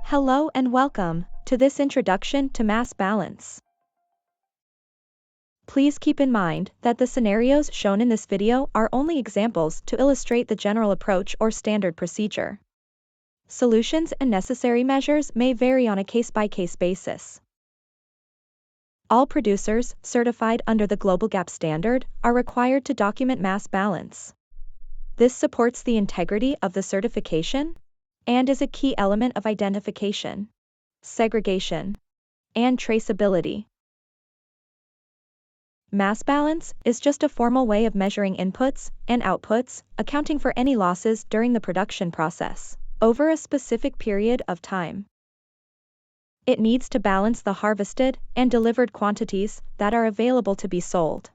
Hello and welcome to this introduction to mass balance. Please keep in mind that the scenarios shown in this video are only examples to illustrate the general approach or standard procedure. Solutions and necessary measures may vary on a case-by-case basis. All producers certified under the GLOBAL.Ga.P standard are required to document mass balance. This supports the integrity of the certification and is a key element of identification, segregation, and traceability. Mass balance is just a formal way of measuring inputs and outputs, accounting for any losses during the production process over a specific period of time. It needs to balance the harvested and delivered quantities that are available to be sold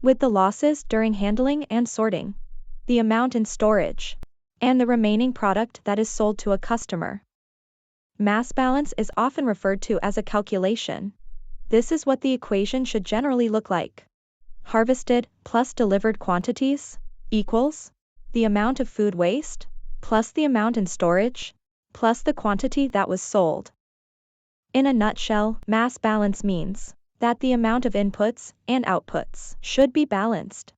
with the losses during handling and sorting, the amount in storage, and the remaining product that is sold to a customer. Mass balance is often referred to as a calculation. This is what the equation should generally look like. Harvested plus delivered quantities equals the amount of food waste plus the amount in storage plus the quantity that was sold. In a nutshell, mass balance means that the amount of inputs and outputs should be balanced.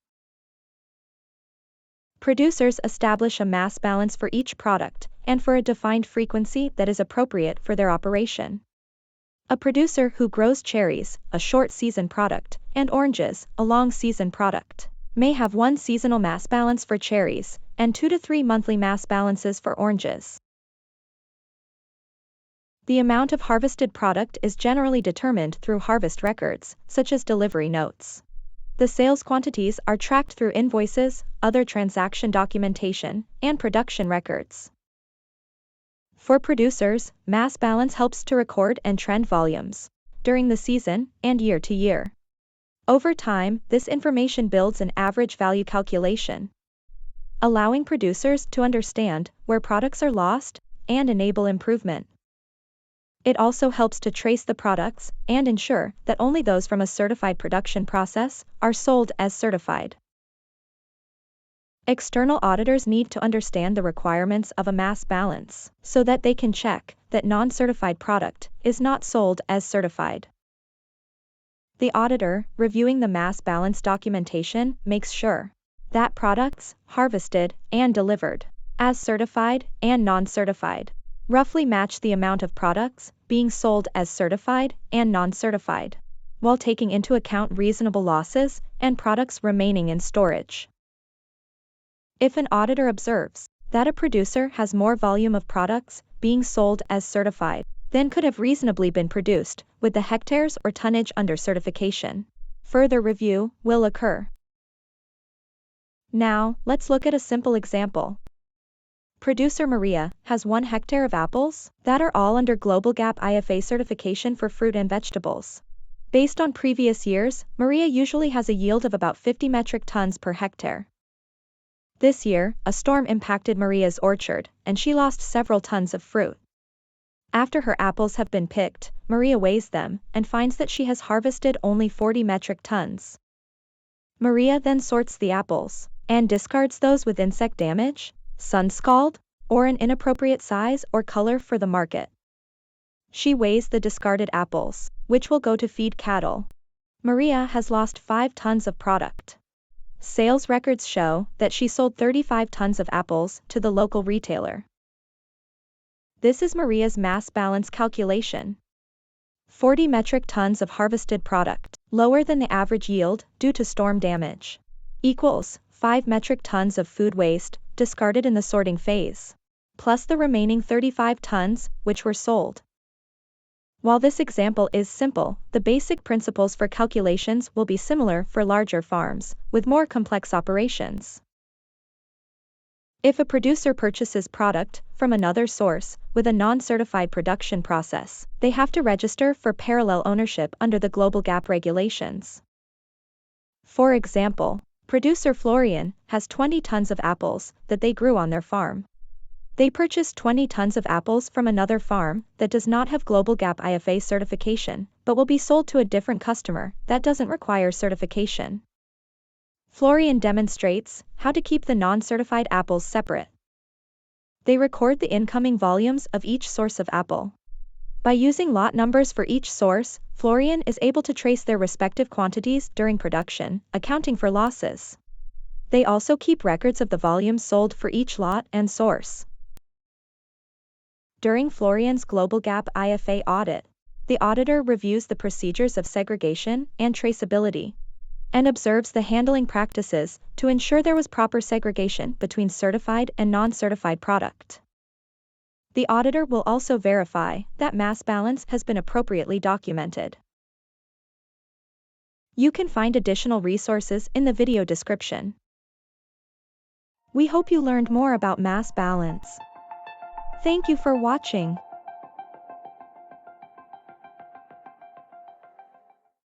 Producers establish a mass balance for each product and for a defined frequency that is appropriate for their operation. A producer who grows cherries, a short-season product, and oranges, a long-season product, may have one seasonal mass balance for cherries and 2 to 3 monthly mass balances for oranges. The amount of harvested product is generally determined through harvest records, such as delivery notes. The sales quantities are tracked through invoices, other transaction documentation, and production records. For producers, mass balance helps to record and trend volumes during the season and year to year. Over time, this information builds an average value calculation, allowing producers to understand where products are lost and enable improvement. It also helps to trace the products and ensure that only those from a certified production process are sold as certified. External auditors need to understand the requirements of a mass balance so that they can check that non-certified product is not sold as certified. The auditor, reviewing the mass balance documentation, makes sure that products harvested and delivered as certified and non-certified roughly match the amount of products being sold as certified and non-certified, while taking into account reasonable losses and products remaining in storage. If an auditor observes that a producer has more volume of products being sold as certified than could have reasonably been produced with the hectares or tonnage under certification, further review will occur. Now, let's look at a simple example. Producer Maria has 1 hectare of apples that are all under GLOBAL.Ga.P IFA certification for fruit and vegetables. Based on previous years, Maria usually has a yield of about 50 metric tons per hectare. This year, a storm impacted Maria's orchard, and she lost several tons of fruit. After her apples have been picked, Maria weighs them and finds that she has harvested only 40 metric tons. Maria then sorts the apples and discards those with insect damage, sun scald, or an inappropriate size or color for the market. She weighs the discarded apples, which will go to feed cattle. Maria has lost 5 tons of product. Sales records show that she sold 35 tons of apples to the local retailer. This is Maria's mass balance calculation. 40 metric tons of harvested product, lower than the average yield due to storm damage, equals 5 metric tons of food waste discarded in the sorting phase, plus the remaining 35 tons, which were sold. While this example is simple, the basic principles for calculations will be similar for larger farms, with more complex operations. If a producer purchases product from another source with a non-certified production process, they have to register for parallel ownership under the GLOBAL.Ga.P regulations. For example, producer Florian has 20 tons of apples that they grew on their farm. They purchased 20 tons of apples from another farm that does not have GLOBAL.Ga.P IFA certification, but will be sold to a different customer that doesn't require certification. Florian demonstrates how to keep the non-certified apples separate. They record the incoming volumes of each source of apple. By using lot numbers for each source, Florian is able to trace their respective quantities during production, accounting for losses. They also keep records of the volumes sold for each lot and source. During Florian's GLOBAL.Ga.P IFA audit, the auditor reviews the procedures of segregation and traceability, and observes the handling practices to ensure there was proper segregation between certified and non-certified product. The auditor will also verify that mass balance has been appropriately documented. You can find additional resources in the video description. We hope you learned more about mass balance. Thank you for watching.